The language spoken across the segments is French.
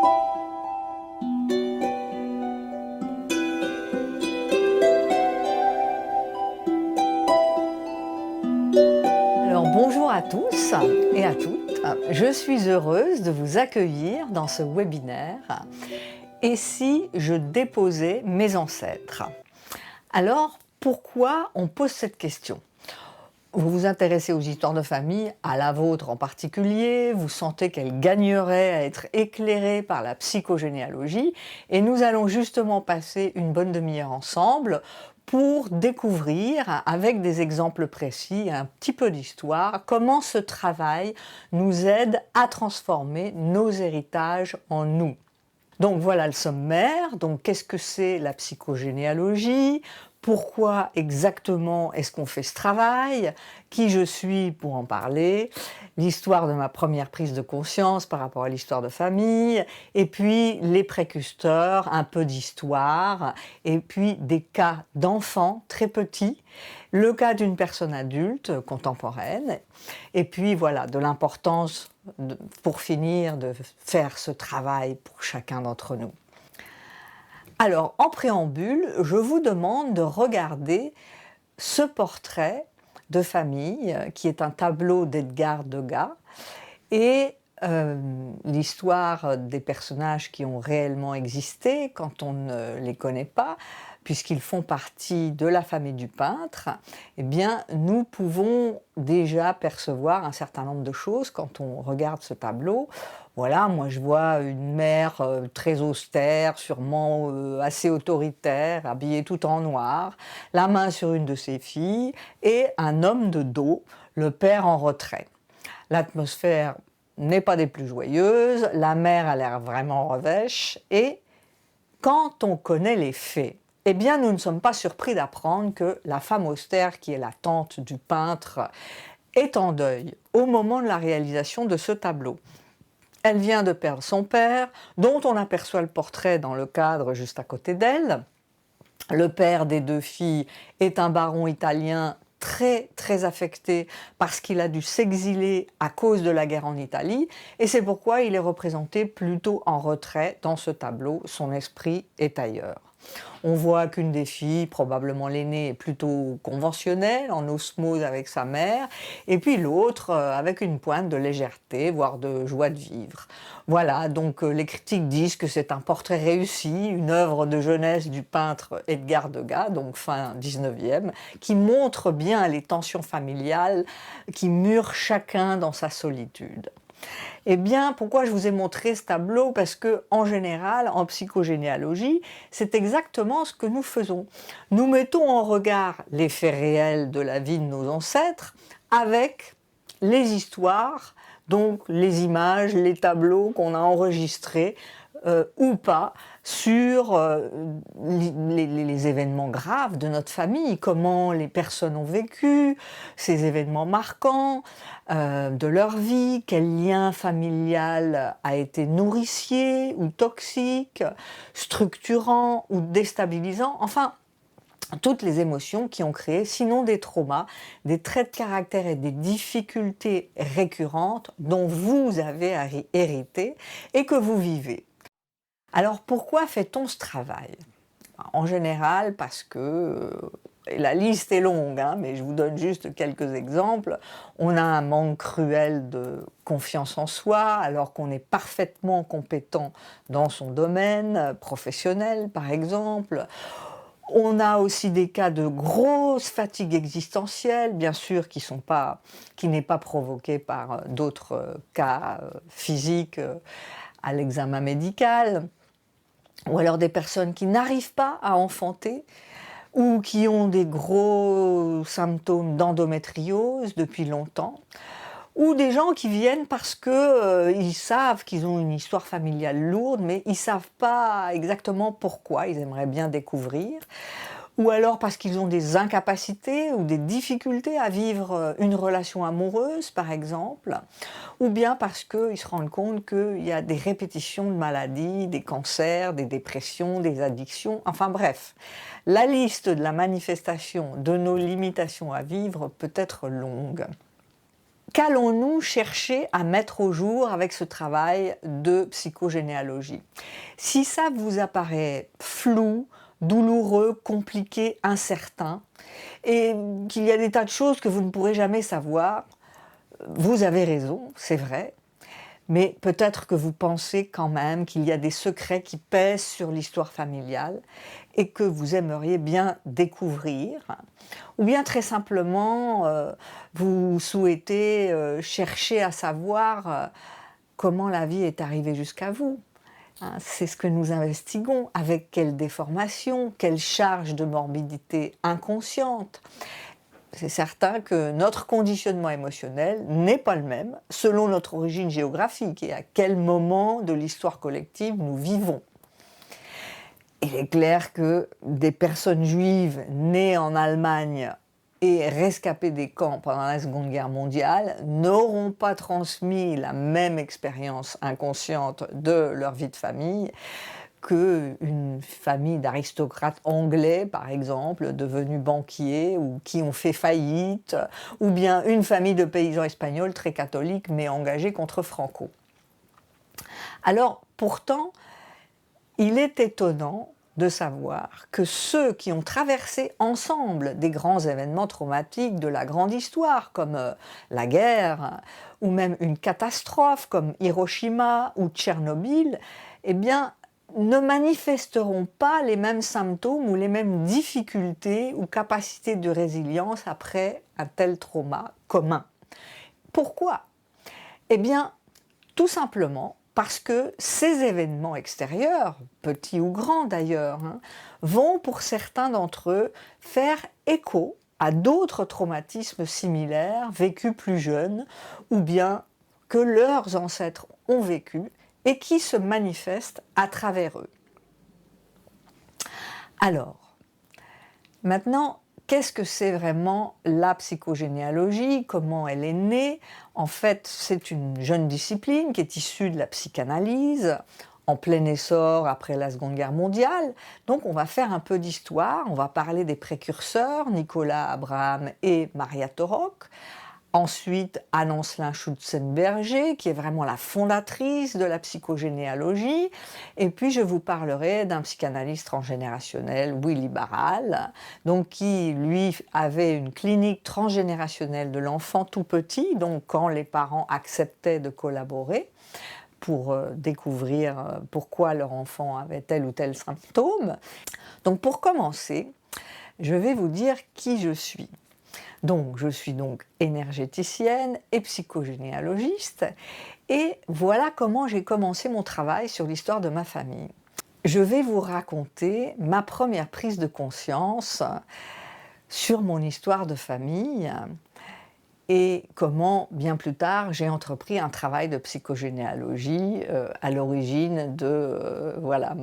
Alors bonjour à tous et à toutes, je suis heureuse de vous accueillir dans ce webinaire « Et si je déposais mes ancêtres ?» Alors pourquoi on pose cette question? Vous vous intéressez aux histoires de famille, à la vôtre en particulier, vous sentez qu'elle gagnerait à être éclairée par la psychogénéalogie et nous allons justement passer une bonne demi-heure ensemble pour découvrir, avec des exemples précis, un petit peu d'histoire, comment ce travail nous aide à transformer nos héritages en nous. Donc voilà le sommaire. Donc qu'est-ce que c'est la psychogénéalogie? Pourquoi exactement est-ce qu'on fait ce travail? Qui je suis pour en parler? L'histoire de ma première prise de conscience par rapport à l'histoire de famille, et puis les précurseurs, un peu d'histoire, et puis des cas d'enfants très petits, le cas d'une personne adulte contemporaine, et puis voilà, de l'importance pour finir de faire ce travail pour chacun d'entre nous. Alors, en préambule, je vous demande de regarder ce portrait de famille qui est un tableau d'Edgar Degas et l'histoire des personnages qui ont réellement existé quand on ne les connaît pas, puisqu'ils font partie de la famille du peintre, eh bien, nous pouvons déjà percevoir un certain nombre de choses quand on regarde ce tableau. Voilà, moi je vois une mère très austère, sûrement assez autoritaire, habillée tout en noir, la main sur une de ses filles, et un homme de dos, le père en retrait. L'atmosphère n'est pas des plus joyeuses, la mère a l'air vraiment revêche, et quand on connaît les faits, eh bien nous ne sommes pas surpris d'apprendre que la femme austère, qui est la tante du peintre, est en deuil au moment de la réalisation de ce tableau. Elle vient de perdre son père, dont on aperçoit le portrait dans le cadre juste à côté d'elle. Le père des deux filles est un baron italien très affecté parce qu'il a dû s'exiler à cause de la guerre en Italie, et c'est pourquoi il est représenté plutôt en retrait dans ce tableau. Son esprit est ailleurs. On voit qu'une des filles, probablement l'aînée, est plutôt conventionnelle, en osmose avec sa mère, et puis l'autre avec une pointe de légèreté, voire de joie de vivre. Voilà, donc les critiques disent que c'est un portrait réussi, une œuvre de jeunesse du peintre Edgar Degas, donc fin 19e, qui montre bien les tensions familiales qui murent chacun dans sa solitude. Eh bien, pourquoi je vous ai montré ce tableau? Parce que, en général, en psychogénéalogie, c'est exactement ce que nous faisons. Nous mettons en regard les faits réels de la vie de nos ancêtres avec les histoires, donc les images, les tableaux qu'on a enregistrés ou pas sur les événements graves de notre famille, comment les personnes ont vécu, ces événements marquants de leur vie, quel lien familial a été nourricier ou toxique, structurant ou déstabilisant, enfin toutes les émotions qui ont créé, sinon des traumas, des traits de caractère et des difficultés récurrentes dont vous avez hérité et que vous vivez. Alors pourquoi fait-on ce travail? En général parce que, la liste est longue, hein, mais je vous donne juste quelques exemples. On a un manque cruel de confiance en soi alors qu'on est parfaitement compétent dans son domaine professionnel par exemple. On a aussi des cas de grosse fatigue existentielle, bien sûr, qui n'est pas provoquée par d'autres cas physiques à l'examen médical. Ou alors des personnes qui n'arrivent pas à enfanter ou qui ont des gros symptômes d'endométriose depuis longtemps, ou des gens qui viennent parce qu'ils savent qu'ils ont une histoire familiale lourde, mais ils ne savent pas exactement pourquoi, ils aimeraient bien découvrir, ou alors parce qu'ils ont des incapacités ou des difficultés à vivre une relation amoureuse, par exemple, ou bien parce qu'ils se rendent compte qu'il y a des répétitions de maladies, des cancers, des dépressions, des addictions, enfin bref. La liste de la manifestation de nos limitations à vivre peut être longue. qu'allons-nous chercher à mettre au jour avec ce travail de psychogénéalogie? Si ça vous apparaît flou, douloureux, compliqué, incertain, et qu'il y a des tas de choses que vous ne pourrez jamais savoir, vous avez raison, c'est vrai, mais peut-être que vous pensez quand même qu'il y a des secrets qui pèsent sur l'histoire familiale et que vous aimeriez bien découvrir, ou bien très simplement vous souhaitez chercher à savoir comment la vie est arrivée jusqu'à vous. Hein, c'est ce que nous investiguons, avec quelle déformation, quelle charge de morbidité inconsciente. C'est certain que notre conditionnement émotionnel n'est pas le même selon notre origine géographique et à quel moment de l'histoire collective nous vivons. Il est clair que des personnes juives nées en Allemagne et rescapées des camps pendant la Seconde Guerre mondiale n'auront pas transmis la même expérience inconsciente de leur vie de famille qu'une famille d'aristocrates anglais, par exemple, devenus banquiers ou qui ont fait faillite, ou bien une famille de paysans espagnols très catholiques mais engagés contre Franco. Alors, pourtant, il est étonnant de savoir que ceux qui ont traversé ensemble des grands événements traumatiques de la grande histoire, comme la guerre, ou même une catastrophe comme Hiroshima ou Tchernobyl, eh bien, ne manifesteront pas les mêmes symptômes ou les mêmes difficultés ou capacités de résilience après un tel trauma commun. Pourquoi? Eh bien, tout simplement parce que ces événements extérieurs, petits ou grands d'ailleurs, vont pour certains d'entre eux faire écho à d'autres traumatismes similaires vécus plus jeunes ou bien que leurs ancêtres ont vécu et qui se manifestent à travers eux. Alors, maintenant, qu'est-ce que c'est vraiment la psychogénéalogie? Comment elle est née? En fait, c'est une jeune discipline qui est issue de la psychanalyse, en plein essor après la Seconde Guerre mondiale. Donc on va faire un peu d'histoire, on va parler des précurseurs, Nicolas Abraham et Maria Torok. Ensuite, Anne-Ancelin Schutzenberger, qui est vraiment la fondatrice de la psychogénéalogie. Et puis, je vous parlerai d'un psychanalyste transgénérationnel, Willy Barral, donc qui, lui, avait une clinique transgénérationnelle de l'enfant tout petit, donc quand les parents acceptaient de collaborer pour découvrir pourquoi leur enfant avait tel ou tel symptôme. Donc, pour commencer, je vais vous dire qui je suis. Donc, je suis donc énergéticienne et psychogénéalogiste, et voilà comment j'ai commencé mon travail sur l'histoire de ma famille. Je vais vous raconter ma première prise de conscience sur mon histoire de famille et comment, bien plus tard, j'ai entrepris un travail de psychogénéalogie à l'origine de voilà,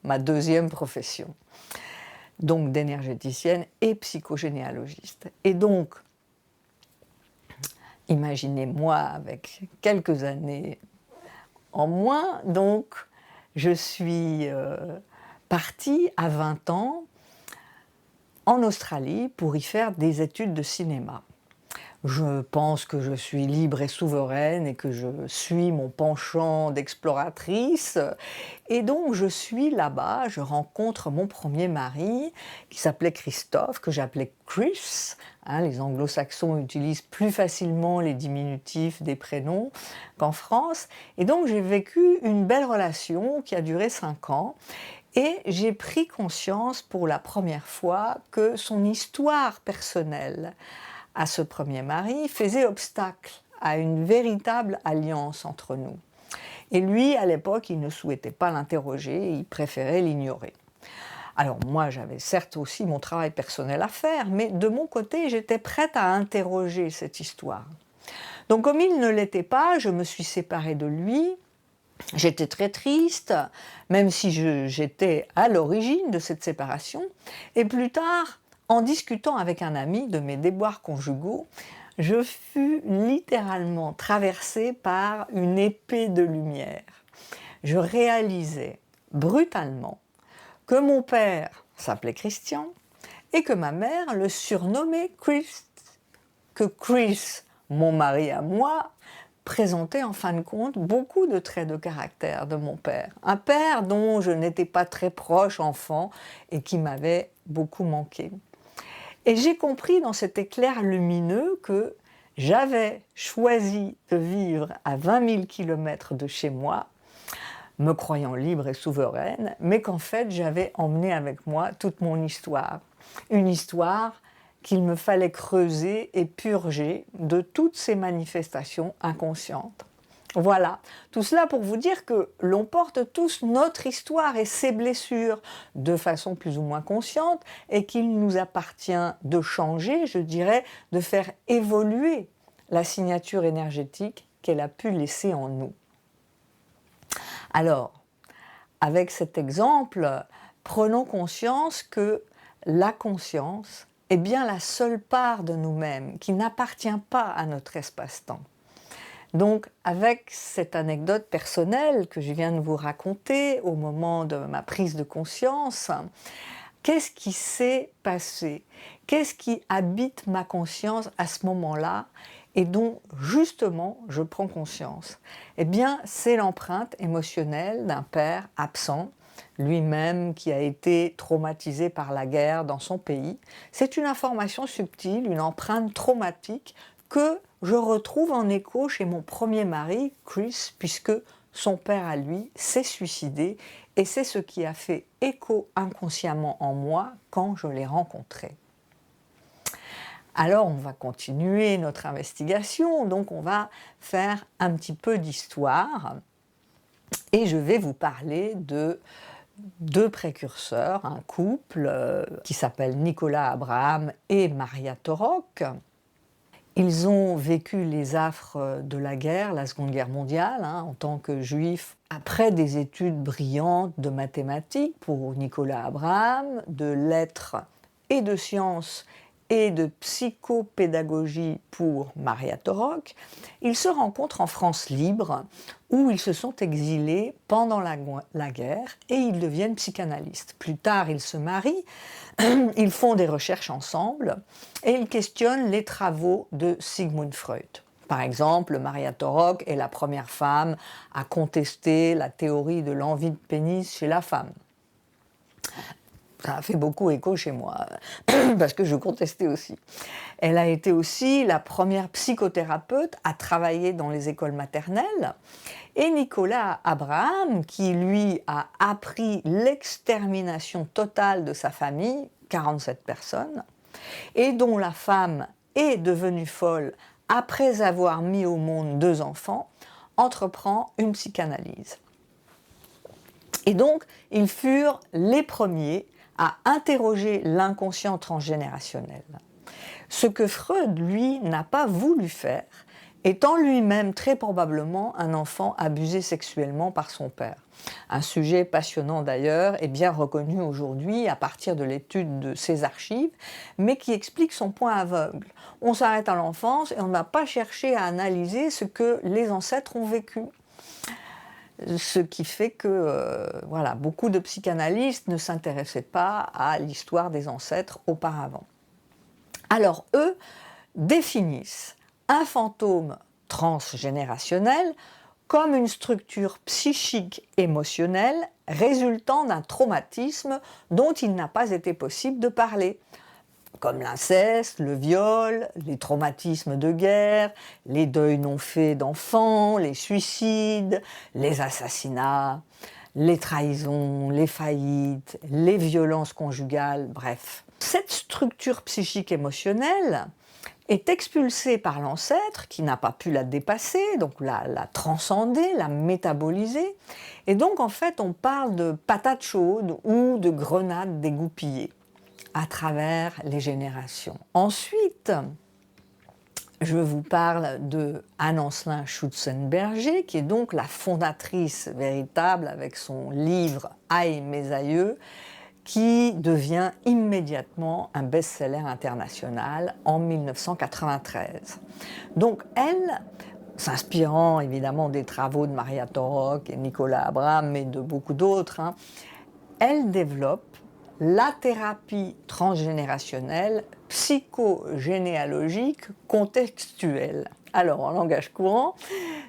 ma deuxième profession. Donc d'énergéticienne et psychogénéalogiste. Et donc, imaginez-moi avec quelques années en moins, donc je suis partie à 20 ans en Australie pour y faire des études de cinéma. Je pense que je suis libre et souveraine et que je suis mon penchant d'exploratrice. Et donc je suis là-bas, je rencontre mon premier mari qui s'appelait Christophe, que j'appelais Chris. Les anglo-saxons utilisent plus facilement les diminutifs des prénoms qu'en France. Et donc j'ai vécu une belle relation qui a duré 5 ans. Et j'ai pris conscience pour la première fois que son histoire personnelle à ce premier mari faisait obstacle à une véritable alliance entre nous. Et lui, à l'époque, il ne souhaitait pas l'interroger, il préférait l'ignorer. Alors moi, j'avais certes aussi mon travail personnel à faire, mais de mon côté, j'étais prête à interroger cette histoire. Donc comme il ne l'était pas, je me suis séparée de lui. J'étais très triste, même si j'étais à l'origine de cette séparation. Et plus tard, en discutant avec un ami de mes déboires conjugaux, je fus littéralement traversée par une épée de lumière. Je réalisais brutalement que mon père s'appelait Christian et que ma mère le surnommait Chris, que Chris mon mari à moi, présentait en fin de compte beaucoup de traits de caractère de mon père. Un père dont je n'étais pas très proche enfant et qui m'avait beaucoup manqué. Et j'ai compris dans cet éclair lumineux que j'avais choisi de vivre à 20 000 km de chez moi, me croyant libre et souveraine, mais qu'en fait j'avais emmené avec moi toute mon histoire. Une histoire qu'il me fallait creuser et purger de toutes ces manifestations inconscientes. Voilà, tout cela pour vous dire que l'on porte tous notre histoire et ses blessures de façon plus ou moins consciente et qu'il nous appartient de changer, je dirais, de faire évoluer la signature énergétique qu'elle a pu laisser en nous. Alors, avec cet exemple, prenons conscience que la conscience est bien la seule part de nous-mêmes qui n'appartient pas à notre espace-temps. Donc, avec cette anecdote personnelle que je viens de vous raconter au moment de ma prise de conscience, qu'est-ce qui s'est passé? Qu'est-ce qui habite ma conscience à ce moment-là et dont, justement, je prends conscience? Eh bien, c'est l'empreinte émotionnelle d'un père absent, lui-même qui a été traumatisé par la guerre dans son pays. C'est une information subtile, une empreinte traumatique que je retrouve en écho chez mon premier mari, Chris, puisque son père à lui s'est suicidé et c'est ce qui a fait écho inconsciemment en moi quand je l'ai rencontré. Alors on va continuer notre investigation, donc on va faire un petit peu d'histoire et je vais vous parler de deux précurseurs, un couple qui s'appelle Nicolas Abraham et Maria Torok. Ils ont vécu les affres de la guerre, la Seconde Guerre mondiale, en tant que juifs, après des études brillantes de mathématiques pour Nicolas Abraham, de lettres et de sciences et de psychopédagogie pour Maria Torok. Ils se rencontrent en France libre, où ils se sont exilés pendant la guerre et ils deviennent psychanalystes. Plus tard, ils se marient, ils font des recherches ensemble et ils questionnent les travaux de Sigmund Freud. Par exemple, Maria Torok est la première femme à contester la théorie de l'envie de pénis chez la femme. Ça a fait beaucoup écho chez moi, parce que je contestais aussi. Elle a été aussi la première psychothérapeute à travailler dans les écoles maternelles. Et Nicolas Abraham, qui lui a appris l'extermination totale de sa famille, 47 personnes, et dont la femme est devenue folle après avoir mis au monde 2 enfants, entreprend une psychanalyse. Et donc, ils furent les premiers à interroger l'inconscient transgénérationnel. Ce que Freud, lui, n'a pas voulu faire, étant lui-même très probablement un enfant abusé sexuellement par son père. Un sujet passionnant d'ailleurs et bien reconnu aujourd'hui à partir de l'étude de ses archives, mais qui explique son point aveugle. On s'arrête à l'enfance et on n'a pas cherché à analyser ce que les ancêtres ont vécu. Ce qui fait que beaucoup de psychanalystes ne s'intéressaient pas à l'histoire des ancêtres auparavant. Alors eux définissent un fantôme transgénérationnel comme une structure psychique émotionnelle résultant d'un traumatisme dont il n'a pas été possible de parler, comme l'inceste, le viol, les traumatismes de guerre, les deuils non faits d'enfants, les suicides, les assassinats, les trahisons, les faillites, les violences conjugales, bref. Cette structure psychique émotionnelle est expulsée par l'ancêtre qui n'a pas pu la dépasser, donc la transcender, la métaboliser. Et donc en fait on parle de patates chaudes ou de grenades dégoupillées à travers les générations. Ensuite, je vous parle de Anne-Ancelin Schutzenberger, qui est donc la fondatrice véritable avec son livre « Aïe, mes aïeux », qui devient immédiatement un best-seller international en 1993. Donc elle, s'inspirant évidemment des travaux de Maria Torok et Nicolas Abraham, mais de beaucoup d'autres, elle développe la thérapie transgénérationnelle psychogénéalogique contextuelle. Alors, en langage courant,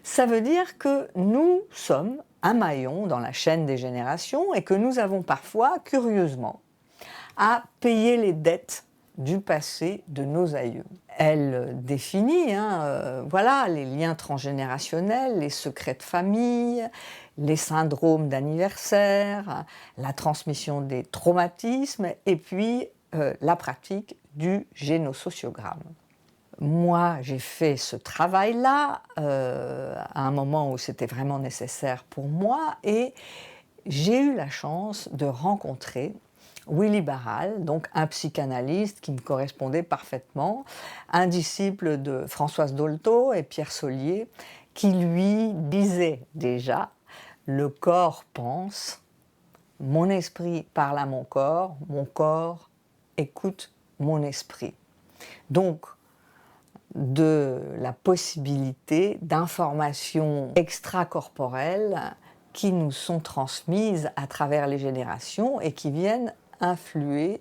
ça veut dire que nous sommes un maillon dans la chaîne des générations et que nous avons parfois, curieusement, à payer les dettes du passé de nos aïeux. Elle définit voilà, les liens transgénérationnels, les secrets de famille, les syndromes d'anniversaire, la transmission des traumatismes et puis la pratique du génosociogramme. Moi, j'ai fait ce travail-là à un moment où c'était vraiment nécessaire pour moi et j'ai eu la chance de rencontrer Willy Barral, donc un psychanalyste qui me correspondait parfaitement, un disciple de Françoise Dolto et Pierre Solier, qui lui disait déjà « Le corps pense, mon esprit parle à mon corps écoute mon esprit ». Donc, de la possibilité d'informations extracorporelles qui nous sont transmises à travers les générations et qui viennent influer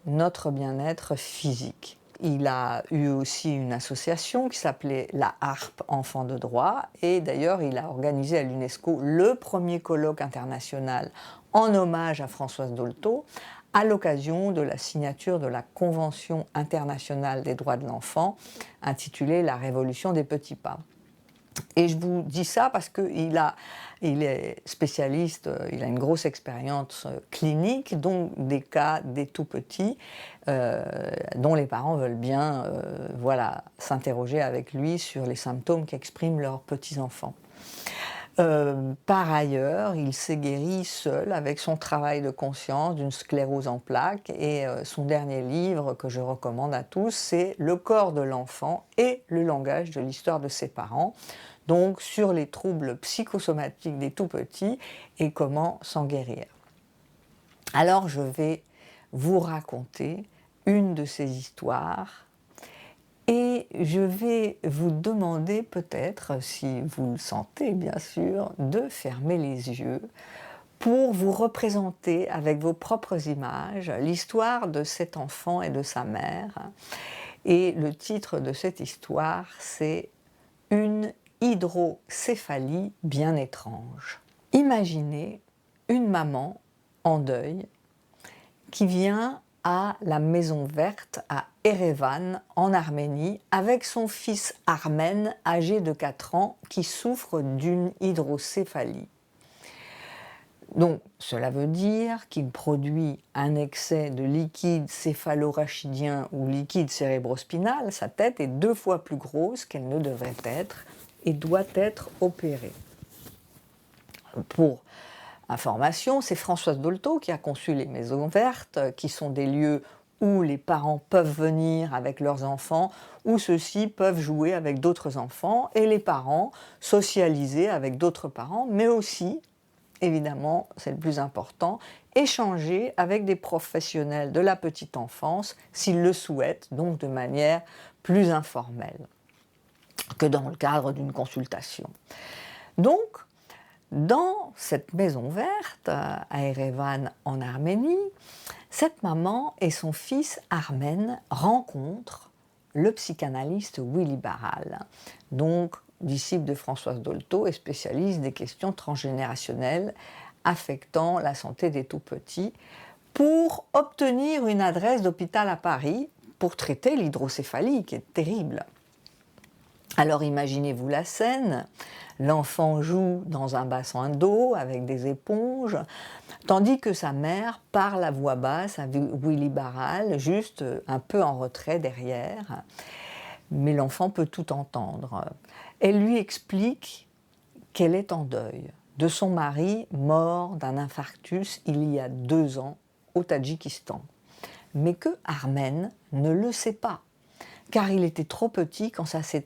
notre bien-être physique. Il a eu aussi une association qui s'appelait la Harpe Enfants de droit et d'ailleurs il a organisé à l'UNESCO le premier colloque international en hommage à Françoise Dolto à l'occasion de la signature de la Convention internationale des droits de l'enfant intitulée La Révolution des petits pas. Et je vous dis ça parce qu'il est spécialiste, il a une grosse expérience clinique, donc des cas des tout petits, dont les parents veulent bien voilà, s'interroger avec lui sur les symptômes qu'expriment leurs petits-enfants. Par ailleurs, il s'est guéri seul avec son travail de conscience d'une sclérose en plaques et son dernier livre que je recommande à tous, c'est Le corps de l'enfant et le langage de l'histoire de ses parents, donc sur les troubles psychosomatiques des tout-petits et comment s'en guérir. Alors je vais vous raconter une de ces histoires et je vais vous demander peut-être, si vous le sentez bien sûr, de fermer les yeux pour vous représenter avec vos propres images l'histoire de cet enfant et de sa mère. Et le titre de cette histoire, c'est « Une hydrocéphalie bien étrange ». Imaginez une maman en deuil qui vient à la Maison Verte à Erevan, en Arménie, avec son fils Armen, âgé de 4 ans, qui souffre d'une hydrocéphalie. Donc, cela veut dire qu'il produit un excès de liquide céphalorachidien ou liquide cérébrospinal. Sa tête est 2 fois plus grosse qu'elle ne devrait être et doit être opérée. Pour information, c'est Françoise Dolto qui a conçu les Maisons Vertes, qui sont des lieux où les parents peuvent venir avec leurs enfants, où ceux-ci peuvent jouer avec d'autres enfants, et les parents socialiser avec d'autres parents, mais aussi, évidemment, c'est le plus important, échanger avec des professionnels de la petite enfance, s'ils le souhaitent, donc de manière plus informelle que dans le cadre d'une consultation. Donc, dans cette Maison Verte, à Erevan, en Arménie, cette maman et son fils Armen rencontrent le psychanalyste Willy Barral, donc disciple de Françoise Dolto et spécialiste des questions transgénérationnelles affectant la santé des tout-petits, pour obtenir une adresse d'hôpital à Paris pour traiter l'hydrocéphalie, qui est terrible. Alors imaginez-vous la scène, l'enfant joue dans un bassin d'eau avec des éponges, tandis que sa mère parle à voix basse à Willy Barral, juste un peu en retrait derrière, mais l'enfant peut tout entendre. Elle lui explique qu'elle est en deuil de son mari mort d'un infarctus il y a 2 ans au Tadjikistan, mais que Armen ne le sait pas, car il était trop petit quand ça s'est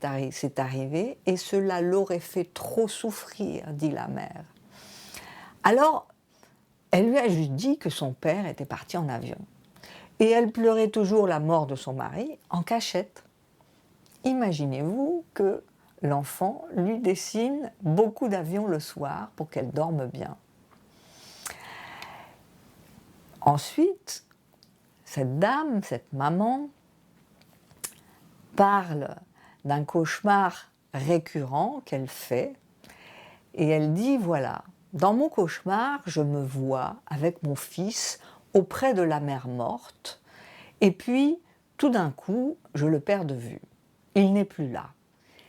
arrivé et cela l'aurait fait trop souffrir, dit la mère. Alors, elle lui a juste dit que son père était parti en avion. Et elle pleurait toujours la mort de son mari en cachette. Imaginez-vous que l'enfant lui dessine beaucoup d'avions le soir pour qu'elle dorme bien. Ensuite, cette dame, cette maman, parle d'un cauchemar récurrent qu'elle fait et elle dit, voilà, dans mon cauchemar, je me vois avec mon fils auprès de la mer morte et puis tout d'un coup, je le perds de vue. Il n'est plus là.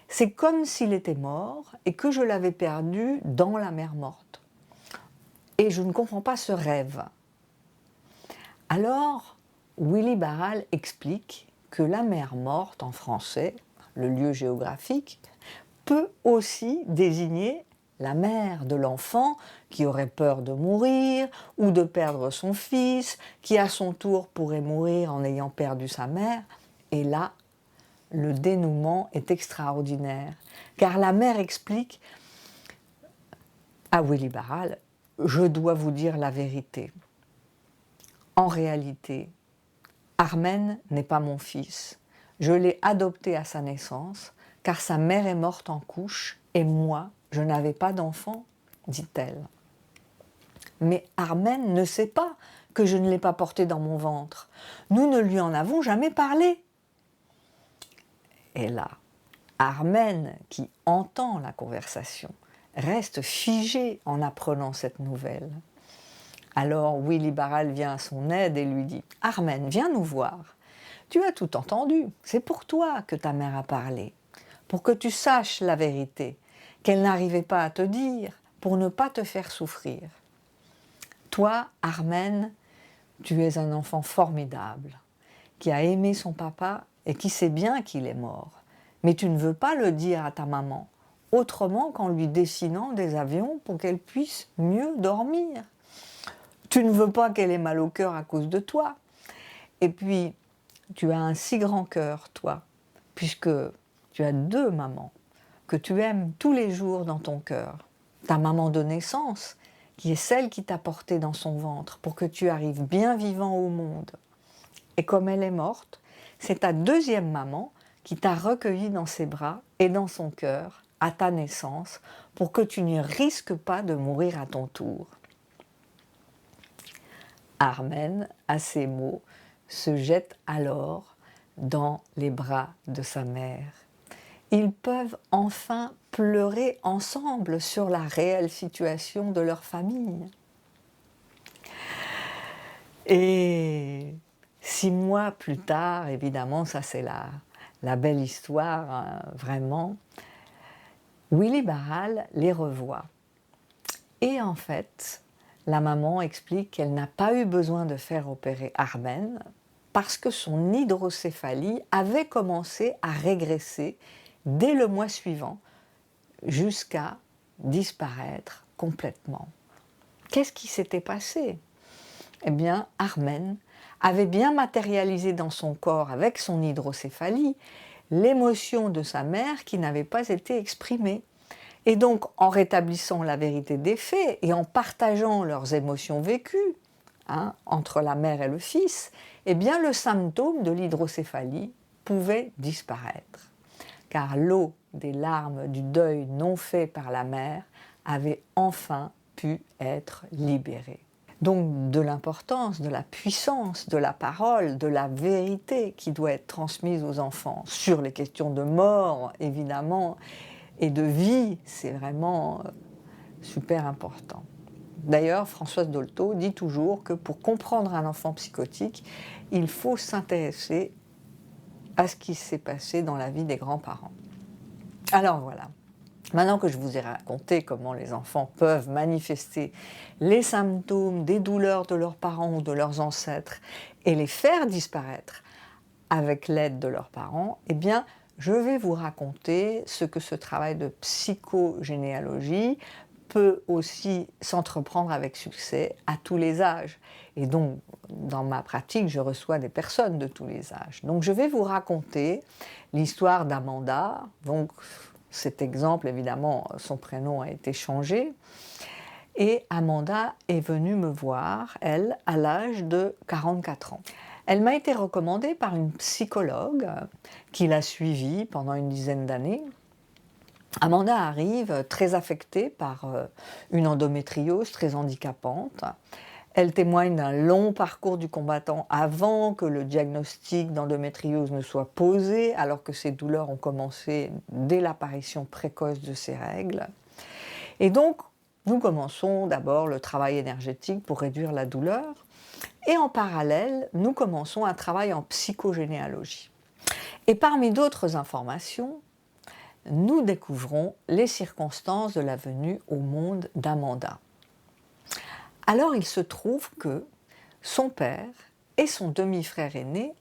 C'est comme s'il était mort et que je l'avais perdu dans la mer morte. Et je ne comprends pas ce rêve. Alors, Willy Barral explique que la mer morte en français, le lieu géographique, peut aussi désigner la mère de l'enfant qui aurait peur de mourir ou de perdre son fils, qui à son tour pourrait mourir en ayant perdu sa mère. Et là, le dénouement est extraordinaire, car la mère explique à Willy Barral, je dois vous dire la vérité. En réalité, Armen n'est pas mon fils. Je l'ai adopté à sa naissance, car sa mère est morte en couche et moi, je n'avais pas d'enfant, dit-elle. Mais Armen ne sait pas que je ne l'ai pas porté dans mon ventre. Nous ne lui en avons jamais parlé. Et là, Armen, qui entend la conversation, reste figé en apprenant cette nouvelle. Alors Willy Barral vient à son aide et lui dit « Armen, viens nous voir. Tu as tout entendu, c'est pour toi que ta mère a parlé, pour que tu saches la vérité, qu'elle n'arrivait pas à te dire, pour ne pas te faire souffrir. Toi, Armen, tu es un enfant formidable, qui a aimé son papa et qui sait bien qu'il est mort. Mais tu ne veux pas le dire à ta maman, autrement qu'en lui dessinant des avions pour qu'elle puisse mieux dormir. Tu ne veux pas qu'elle ait mal au cœur à cause de toi. Et puis, tu as un si grand cœur, toi, puisque tu as 2 mamans que tu aimes tous les jours dans ton cœur. Ta maman de naissance, qui est celle qui t'a porté dans son ventre pour que tu arrives bien vivant au monde. Et comme elle est morte, c'est ta 2e maman qui t'a recueilli dans ses bras et dans son cœur à ta naissance pour que tu ne risques pas de mourir à ton tour. Armen, à ces mots, se jette alors dans les bras de sa mère. Ils peuvent enfin pleurer ensemble sur la réelle situation de leur famille. Et 6 mois plus tard, évidemment, ça c'est la belle histoire, hein, vraiment, Willy Barral les revoit. Et en fait, la maman explique qu'elle n'a pas eu besoin de faire opérer Armen parce que son hydrocéphalie avait commencé à régresser dès le mois suivant jusqu'à disparaître complètement. Qu'est-ce qui s'était passé? Eh bien, Armen avait bien matérialisé dans son corps, avec son hydrocéphalie, l'émotion de sa mère qui n'avait pas été exprimée. Et donc, en rétablissant la vérité des faits et en partageant leurs émotions vécues, entre la mère et le fils, eh bien, le symptôme de l'hydrocéphalie pouvait disparaître. Car l'eau des larmes du deuil non fait par la mère avait enfin pu être libérée. Donc de l'importance, de la puissance de la parole, de la vérité qui doit être transmise aux enfants sur les questions de mort, évidemment, et de vie, c'est vraiment super important. D'ailleurs, Françoise Dolto dit toujours que pour comprendre un enfant psychotique, il faut s'intéresser à ce qui s'est passé dans la vie des grands-parents. Alors voilà, maintenant que je vous ai raconté comment les enfants peuvent manifester les symptômes des douleurs de leurs parents ou de leurs ancêtres et les faire disparaître avec l'aide de leurs parents, eh bien, je vais vous raconter ce que ce travail de psychogénéalogie peut aussi s'entreprendre avec succès à tous les âges. Et donc, dans ma pratique, je reçois des personnes de tous les âges. Donc, je vais vous raconter l'histoire d'Amanda. Donc, cet exemple, évidemment, son prénom a été changé. Et Amanda est venue me voir, elle, à l'âge de 44 ans. Elle m'a été recommandée par une psychologue qui l'a suivie pendant une dizaine d'années. Amanda arrive très affectée par une endométriose très handicapante. Elle témoigne d'un long parcours du combattant avant que le diagnostic d'endométriose ne soit posé, alors que ces douleurs ont commencé dès l'apparition précoce de ces règles. Et donc, nous commençons d'abord le travail énergétique pour réduire la douleur, et en parallèle, nous commençons un travail en psychogénéalogie. Et parmi d'autres informations, nous découvrons les circonstances de la venue au monde d'Amanda. Alors il se trouve que son père et son demi-frère aîné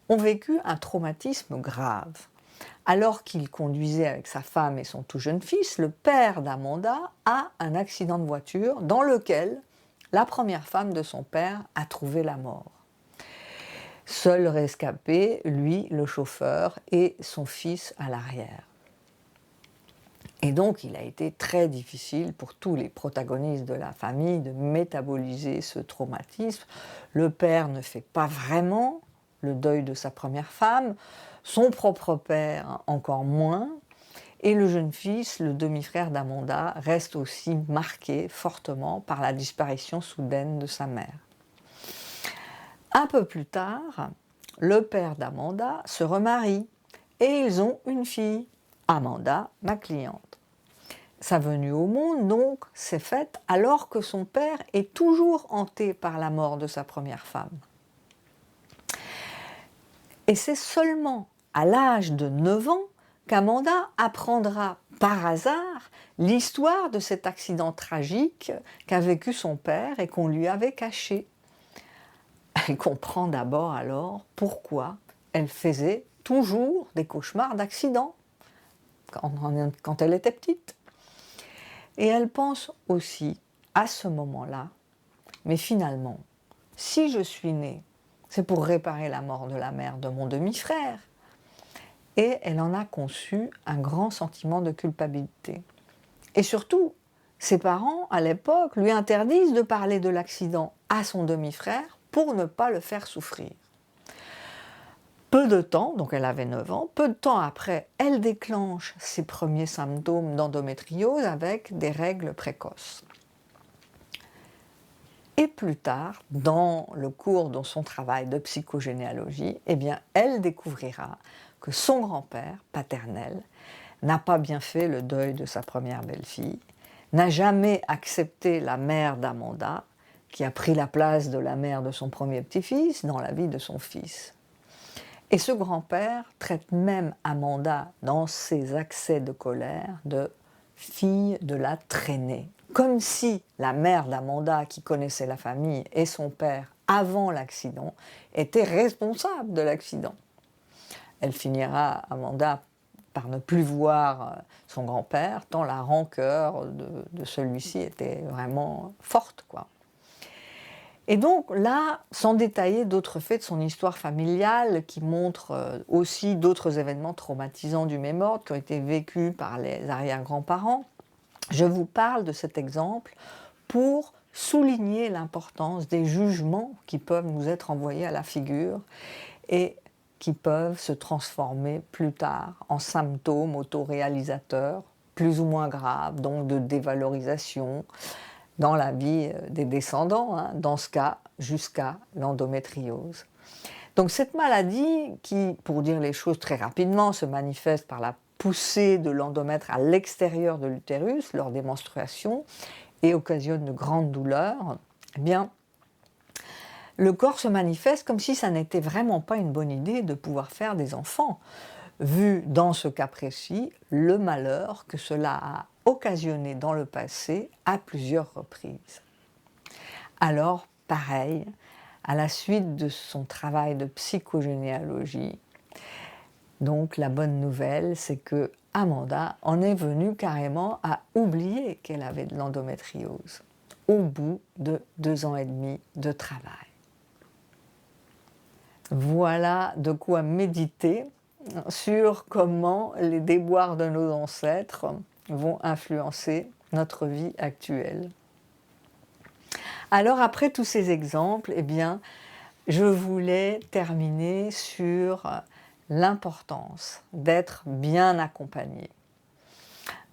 ont vécu un traumatisme grave. Alors qu'il conduisait avec sa femme et son tout jeune fils, le père d'Amanda a un accident de voiture dans lequel la première femme de son père a trouvé la mort. Seul rescapé, lui, le chauffeur, et son fils à l'arrière. Et donc, il a été très difficile pour tous les protagonistes de la famille de métaboliser ce traumatisme. Le père ne fait pas vraiment le deuil de sa première femme, son propre père encore moins, et le jeune fils, le demi-frère d'Amanda, reste aussi marqué fortement par la disparition soudaine de sa mère. Un peu plus tard, le père d'Amanda se remarie et ils ont une fille, Amanda, ma cliente. Sa venue au monde, donc, s'est faite alors que son père est toujours hanté par la mort de sa première femme. Et c'est seulement à l'âge de 9 ans qu'Amanda apprendra par hasard l'histoire de cet accident tragique qu'a vécu son père et qu'on lui avait caché. Elle comprend d'abord alors pourquoi elle faisait toujours des cauchemars d'accident quand elle était petite. Et elle pense aussi, à ce moment-là, mais finalement, si je suis née, c'est pour réparer la mort de la mère de mon demi-frère. Et elle en a conçu un grand sentiment de culpabilité. Et surtout, ses parents, à l'époque, lui interdisent de parler de l'accident à son demi-frère pour ne pas le faire souffrir. Peu de temps, donc elle avait 9 ans, peu de temps après, elle déclenche ses premiers symptômes d'endométriose avec des règles précoces. Et plus tard, dans le cours de son travail de psychogénéalogie, eh bien, elle découvrira que son grand-père paternel n'a pas bien fait le deuil de sa première belle-fille, n'a jamais accepté la mère d'Amanda, qui a pris la place de la mère de son premier petit-fils dans la vie de son fils. Et ce grand-père traite même Amanda, dans ses accès de colère, de fille de la traînée. Comme si la mère d'Amanda, qui connaissait la famille, et son père avant l'accident, étaient responsables de l'accident. Elle finira, Amanda, par ne plus voir son grand-père, tant la rancœur de celui-ci était vraiment forte, quoi. Et donc là, sans détailler d'autres faits de son histoire familiale qui montrent aussi d'autres événements traumatisants du même ordre qui ont été vécus par les arrière-grands-parents, je vous parle de cet exemple pour souligner l'importance des jugements qui peuvent nous être envoyés à la figure et qui peuvent se transformer plus tard en symptômes autoréalisateurs plus ou moins graves, donc de dévalorisation, dans la vie des descendants, dans ce cas jusqu'à l'endométriose. Donc cette maladie qui, pour dire les choses très rapidement, se manifeste par la poussée de l'endomètre à l'extérieur de l'utérus lors des menstruations et occasionne de grandes douleurs, eh bien, le corps se manifeste comme si ça n'était vraiment pas une bonne idée de pouvoir faire des enfants, vu dans ce cas précis le malheur que cela a occasionné dans le passé à plusieurs reprises. Alors, pareil, à la suite de son travail de psychogénéalogie, donc la bonne nouvelle, c'est que Amanda en est venue carrément à oublier qu'elle avait de l'endométriose au bout de 2 ans et demi de travail. Voilà de quoi méditer sur comment les déboires de nos ancêtres vont influencer notre vie actuelle. Alors après tous ces exemples, eh bien, je voulais terminer sur l'importance d'être bien accompagné.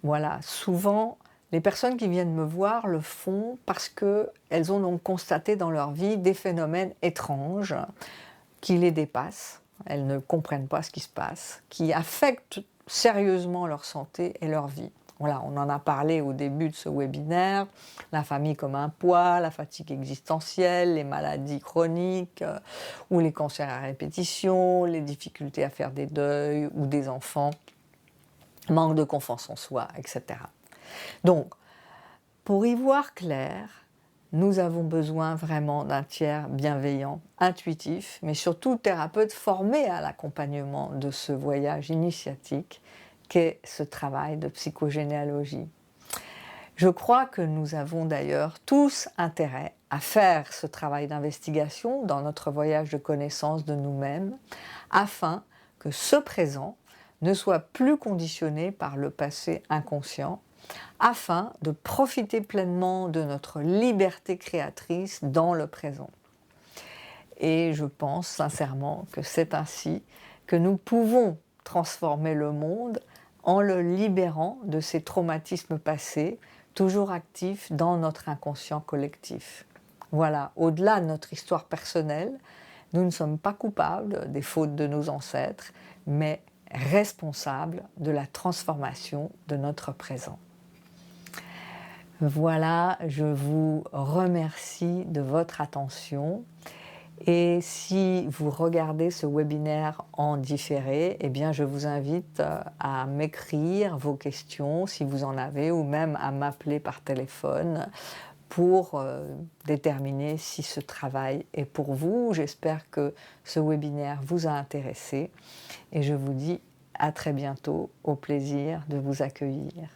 Voilà, souvent Les personnes qui viennent me voir le font parce qu'elles ont donc constaté dans leur vie des phénomènes étranges qui les dépassent. Elles ne comprennent pas ce qui se passe, qui affectent sérieusement leur santé et leur vie. Voilà, on en a parlé au début de ce webinaire, la famille comme un poids, la fatigue existentielle, les maladies chroniques ou les cancers à répétition, les difficultés à faire des deuils ou des enfants, manque de confiance en soi, etc. Donc, pour y voir clair, nous avons besoin vraiment d'un tiers bienveillant, intuitif, mais surtout thérapeute formé à l'accompagnement de ce voyage initiatique qu'est ce travail de psychogénéalogie. Je crois que nous avons d'ailleurs tous intérêt à faire ce travail d'investigation dans notre voyage de connaissance de nous-mêmes, afin que ce présent ne soit plus conditionné par le passé inconscient, afin de profiter pleinement de notre liberté créatrice dans le présent. Et je pense sincèrement que c'est ainsi que nous pouvons transformer le monde en le libérant de ces traumatismes passés, toujours actifs dans notre inconscient collectif. Voilà, au-delà de notre histoire personnelle, nous ne sommes pas coupables des fautes de nos ancêtres, mais responsables de la transformation de notre présent. Voilà, je vous remercie de votre attention. Et si vous regardez ce webinaire en différé, eh bien je vous invite à m'écrire vos questions si vous en avez, ou même à m'appeler par téléphone pour déterminer si ce travail est pour vous. J'espère que ce webinaire vous a intéressé et je vous dis à très bientôt, au plaisir de vous accueillir.